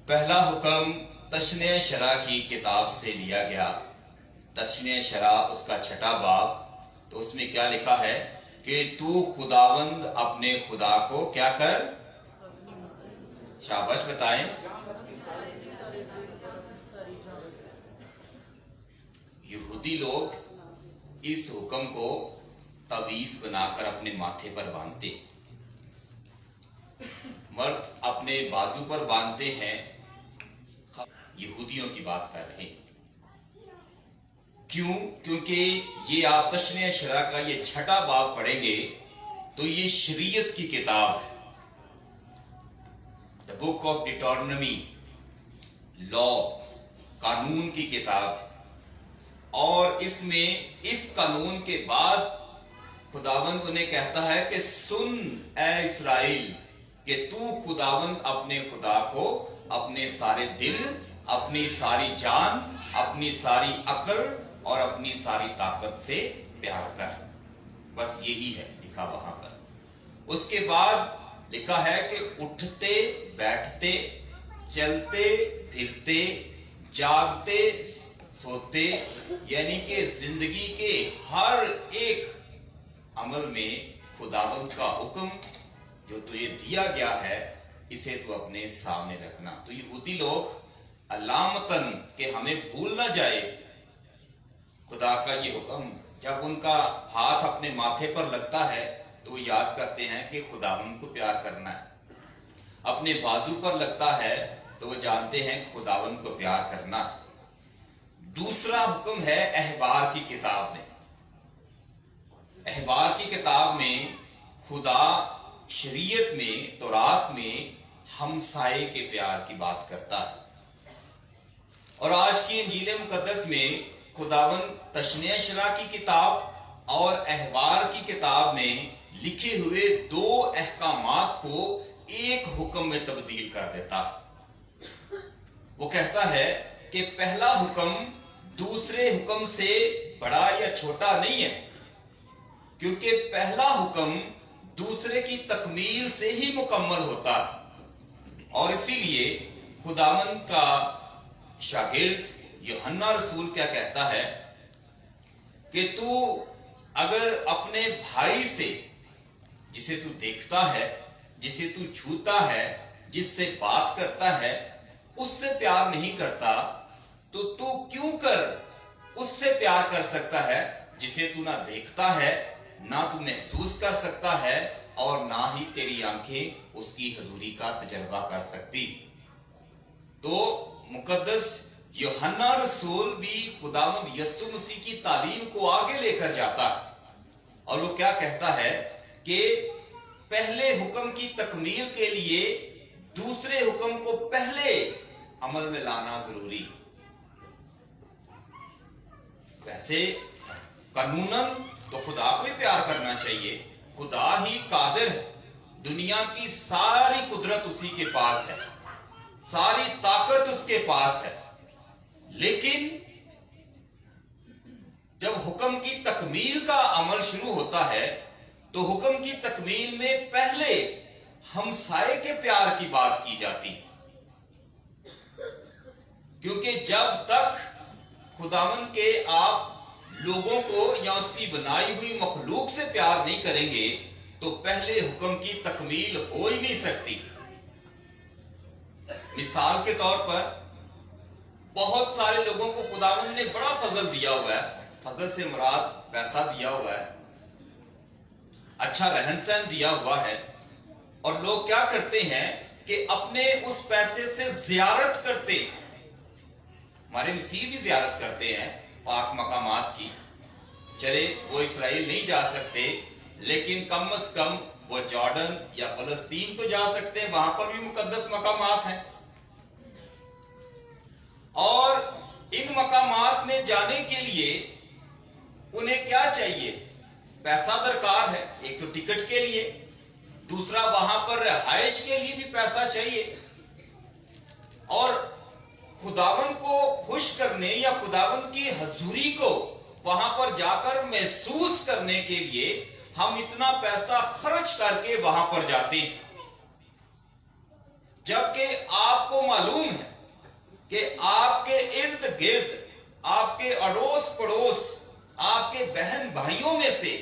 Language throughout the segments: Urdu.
پہلا حکم تشنیع شرع کی کتاب سے لیا گیا، تشنیع شرع اس کا 6واں باب۔ تو اس میں کیا لکھا ہے کہ تو خداوند اپنے خدا کو کیا کر، شاباش بتائیں۔ یہودی لوگ اس حکم کو تعویذ بنا کر اپنے ماتھے پر باندھتے، مرد اپنے بازو پر باندھتے ہیں۔ یہودیوں کی بات کر رہے ہیں۔ کیوں؟ کیونکہ یہ آپ تشنیع شرع کا یہ 6واں باب پڑھیں گے تو یہ شریعت کی کتاب ہے، The Book of Deuteronomy، لا، قانون کی کتاب ہے۔ اور اس میں اس قانون کے بعد خداوند انہیں کہتا ہے کہ سن اے اسرائیل کہ تو خداوند اپنے خدا کو اپنے سارے دل، اپنی ساری جان، اپنی ساری عقل اور اپنی ساری طاقت سے پیار کر۔ بس یہی ہے لکھا وہاں پر۔ اس کے بعد لکھا ہے کہ اٹھتے بیٹھتے، چلتے پھرتے، جاگتے سوتے، یعنی کہ زندگی کے ہر ایک عمل میں خداوند کا حکم جو تجھے دیا گیا ہے اسے تو اپنے سامنے رکھنا۔ تو یہودی لوگ علامتاً کہ ہمیں بھول نہ جائے خدا کا یہ حکم، جب ان کا ہاتھ اپنے ماتھے پر لگتا ہے تو وہ یاد کرتے ہیں کہ خداوند کو پیار کرنا ہے۔ اپنے بازو پر لگتا ہے تو وہ جانتے ہیں کہ خداوند کو پیار کرنا ہے۔ دوسرا حکم ہے احبار کی کتاب میں۔ احبار کی کتاب میں خدا شریعت میں، تورات میں ہمسائے کے پیار کی بات کرتا ہے۔ اور آج کی انجیل مقدس میں خداوند تشنیع شرع کی کتاب اور احبار کی کتاب میں لکھے ہوئے 2 احکامات کو ایک حکم میں تبدیل کر دیتا ہے۔ وہ کہتا ہے کہ پہلا حکم دوسرے حکم سے بڑا یا چھوٹا نہیں ہے، کیونکہ پہلا حکم دوسرے کی تکمیل سے ہی مکمل ہوتا ہے۔ اور اسی لیے خداوند کا شاگرد یوحنا رسول کیا کہتا ہے کہ تو اگر اپنے بھائی سے، جسے تو دیکھتا ہے، جسے تو چھوتا ہے، جس سے بات کرتا ہے، اس سے پیار نہیں کرتا تو کیوں کر اس سے پیار کر سکتا ہے جسے تو نہ دیکھتا ہے، نہ تو محسوس کر سکتا ہے اور نہ ہی تیری آنکھیں اس کی حضوری کا تجربہ کر سکتی۔ تو مقدس یوحنا رسول بھی خداوند یسوع مسیح کی تعلیم کو آگے لے کر جاتا ہے، اور وہ کیا کہتا ہے کہ پہلے حکم کی تکمیل کے لیے دوسرے حکم کو پہلے عمل میں لانا ضروری۔ ویسے قانوناً تو خدا کو ہی پیار کرنا چاہیے، خدا ہی قادر ہے، دنیا کی ساری قدرت اسی کے پاس ہے، ساری طاقت اس کے پاس ہے۔ لیکن جب حکم کی تکمیل کا عمل شروع ہوتا ہے تو حکم کی تکمیل میں پہلے ہمسائے کے پیار کی بات کی جاتی ہے، کیونکہ جب تک خداوند کے آپ لوگوں کو یا اس کی بنائی ہوئی مخلوق سے پیار نہیں کریں گے تو پہلے حکم کی تکمیل ہو ہی نہیں سکتی۔ مثال کے طور پر بہت سارے لوگوں کو خداوند نے بڑا فضل دیا ہوا ہے، فضل سے مراد پیسہ دیا ہوا ہے، اچھا رہن سہن دیا ہوا ہے، اور لوگ کیا کرتے ہیں کہ اپنے اس پیسے سے زیارت کرتے ہیں۔ ہمارے مسیح بھی زیارت کرتے ہیں پاک مقامات کی، چلے وہ اسرائیل نہیں جا سکتے لیکن کم از کم وہ جارڈن یا فلسطین تو جا سکتے ہیں، وہاں پر بھی مقدس مقامات ہیں۔ اور ان مقامات میں جانے کے لیے انہیں کیا چاہیے؟ پیسہ درکار ہے، ایک تو ٹکٹ کے لیے، دوسرا وہاں پر رہائش کے لیے بھی پیسہ چاہیے۔ اور خداوند کو خوش کرنے یا خداوند کی حضوری کو وہاں پر جا کر محسوس کرنے کے لیے ہم اتنا پیسہ خرچ کر کے وہاں پر جاتے ہیں، جبکہ آپ کو معلوم ہے کہ آپ کے ارد گرد، آپ کے اڑوس پڑوس، آپ کے بہن بھائیوں میں سے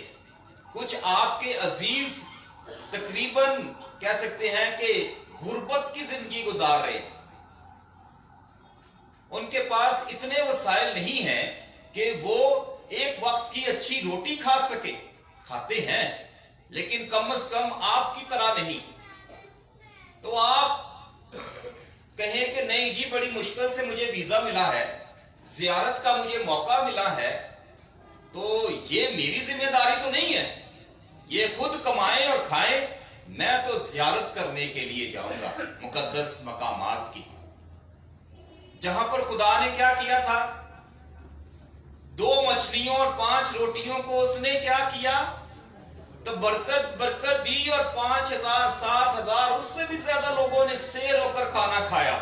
کچھ آپ کے عزیز تقریباً کہہ سکتے ہیں کہ غربت کی زندگی گزار رہے، ان کے پاس اتنے وسائل نہیں ہیں کہ وہ ایک وقت کی اچھی روٹی کھا سکے، کھاتے ہیں لیکن کم از کم آپ کی طرح نہیں. تو آپ کہیں کہ نہیں جی بڑی مشکل سے مجھے ویزا ملا ہے، زیارت کا مجھے موقع ملا ہے، تو یہ میری ذمہ داری تو نہیں ہے، یہ خود کمائیں اور کھائیں، میں تو زیارت کرنے کے لیے جاؤں گا مقدس مقامات کی، جہاں پر خدا نے کیا کیا تھا، 2 مچھلیوں اور 5 روٹیوں کو اس نے کیا کیا، تو برکت دی، اور 5000 7000 اس سے بھی زیادہ لوگوں نے سیر ہو کر کھانا کھایا.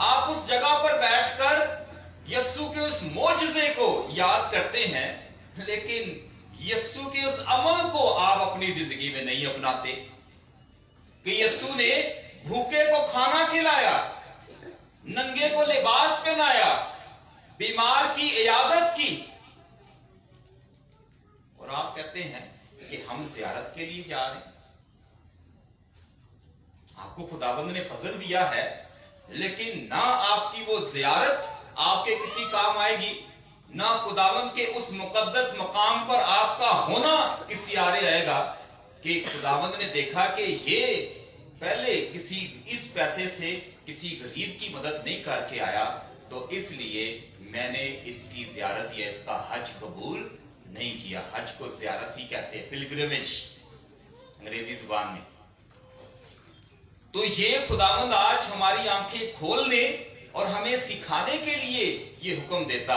آپ اس جگہ پر بیٹھ کر یسوع کے اس معجزے کو یاد کرتے ہیں، لیکن یسوع کے اس عمل کو آپ اپنی زندگی میں نہیں اپناتے کہ یسوع نے بھوکے کو کھانا کھلایا، ننگے کو لباس پہنایا، بیمار کی عیادت کی، اور آپ کہتے ہیں کہ ہم زیارت کے لیے جا رہے ہیں. آپ کو خداوند نے فضل دیا ہے، لیکن نہ آپ کی وہ زیارت آپ کے کسی کام آئے گی، نہ خداوند کے اس مقدس مقام پر آپ کا ہونا کسی آرے آئے گا کہ خداوند نے دیکھا کہ یہ پہلے کسی اس پیسے سے کسی غریب کی مدد نہیں کر کے آیا، تو اس لیے میں نے اس کی زیارت یا اس کا حج قبول نہیں کیا. حج کو زیارت ہی کہتے ہیں، پلگرمیج انگریزی زبان میں. تو یہ خداوند آج ہماری آنکھیں کھولنے اور ہمیں سکھانے کے لیے یہ حکم دیتا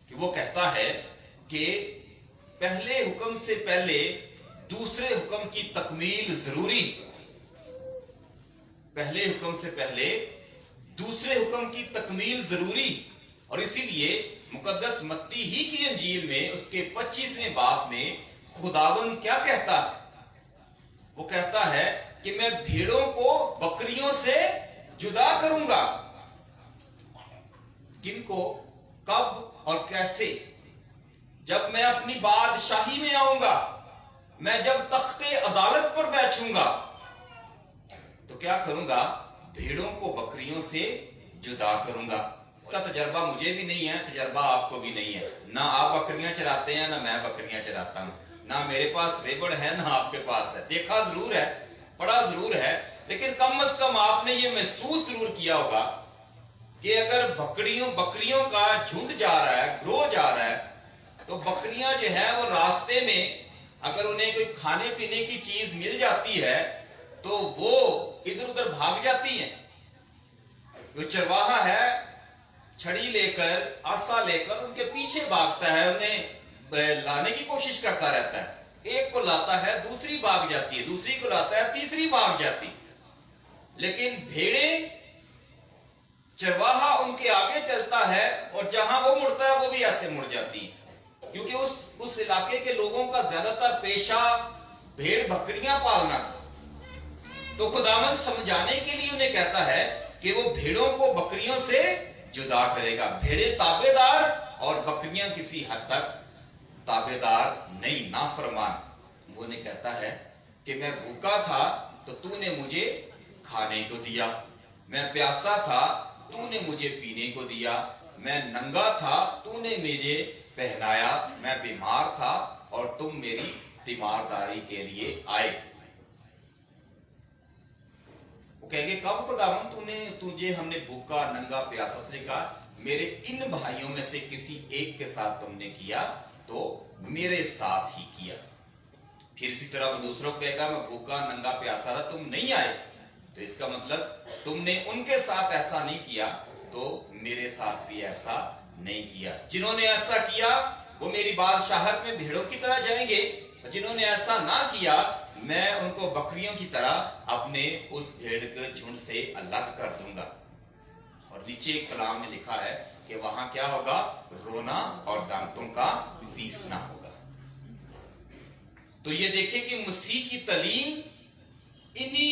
کہ وہ کہتا ہے کہ پہلے حکم سے پہلے دوسرے حکم کی تکمیل ضروری، پہلے حکم سے پہلے دوسرے حکم کی تکمیل ضروری. اور اسی لیے مقدس متی ہی کی انجیل میں اس کے 25ویں باب میں خداوند کیا کہتا ہے، وہ کہتا ہے کہ میں بھیڑوں کو بکریوں سے جدا کروں گا. کن کو، کب اور کیسے؟ جب میں اپنی بادشاہی میں آؤں گا، میں جب تخت عدالت پر بیٹھوں گا تو کیا کروں گا، بھیڑوں کو بکریوں سے جدا کروں گا. اس کا تجربہ مجھے بھی نہیں ہے، تجربہ آپ کو بھی نہیں ہے، نہ آپ بکریاں چراتے ہیں نہ میں بکریاں چراتا ہوں، نہ میرے پاس ریبڑ ہے نہ آپ کے پاس ہے. دیکھا ضرور ہے، پڑھا ضرور ہے، لیکن کم از کم آپ نے یہ محسوس ضرور کیا ہوگا کہ اگر بکریوں کا جھنڈ جا رہا ہے، گروہ جا رہا ہے، تو بکریاں جو ہیں وہ راستے میں اگر انہیں کوئی کھانے پینے کی چیز مل جاتی ہے تو وہ ادھر ادھر بھاگ جاتی ہیں. جو چرواہا ہے چھڑی لے کر، آسا لے کر ان کے پیچھے بھاگتا ہے، انہیں لانے کی کوشش کرتا رہتا ہے. ایک کو لاتا ہے، دوسری بھاگ جاتی ہے، دوسری کو لاتا ہے، تیسری بھاگ جاتی. لیکن بھیڑیں، چرواہا ان کے آگے چلتا ہے اور جہاں وہ مڑتا ہے وہ بھی ایسے مڑ جاتی ہیں، کیونکہ اس علاقے کے لوگوں کا زیادہ تر پیشہ بھیڑ بکریاں پالنا تھا. تو خداوند سمجھانے کے لیے انہیں کہتا ہے کہ وہ بھیڑوں کو بکریوں سے جدا کرے گا. بھیڑیں تابع دار اور بکریاں کسی حد تک تابع دار نہیں، نافرمان. وہ نے کہتا ہے کہ میں بھوکا تھا تو تو نے مجھے کھانے کو دیا، میں پیاسا تھا تو نے مجھے پینے کو دیا، میں ننگا تھا تو نے مجھے پہنایا، میں بیمار تھا اور تم میری تیمارداری کے لیے آئے. وہ کہیں گے کب خداوند تجھے ہم نے بھوکا ننگا پیاسا؟ سے کہا میرے ان بھائیوں میں سے کسی ایک کے ساتھ تم نے کیا تو میرے ساتھ ہی کیا. پھر اسی طرح وہ دوسروں کو کہے گا میں بھوکا ننگا پیاسا تھا تم نہیں آئے، تو اس کا مطلب تم نے ان کے ساتھ ایسا نہیں کیا تو میرے ساتھ بھی ایسا نہیں کیا. جنہوں نے ایسا کیا وہ میری بادشاہت میں بھیڑوں کی طرح جائیں گے، اور جنہوں نے ایسا نہ کیا میں ان کو بکریوں کی طرح اپنے اس بھیڑ کے جھنڈ سے الگ کر دوں گا. اور نیچے کلام میں لکھا ہے کہ وہاں کیا ہوگا، رونا اور دانتوں کا پیسنا ہوگا. تو یہ دیکھیں کہ مسیح کی تعلیم انہی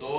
2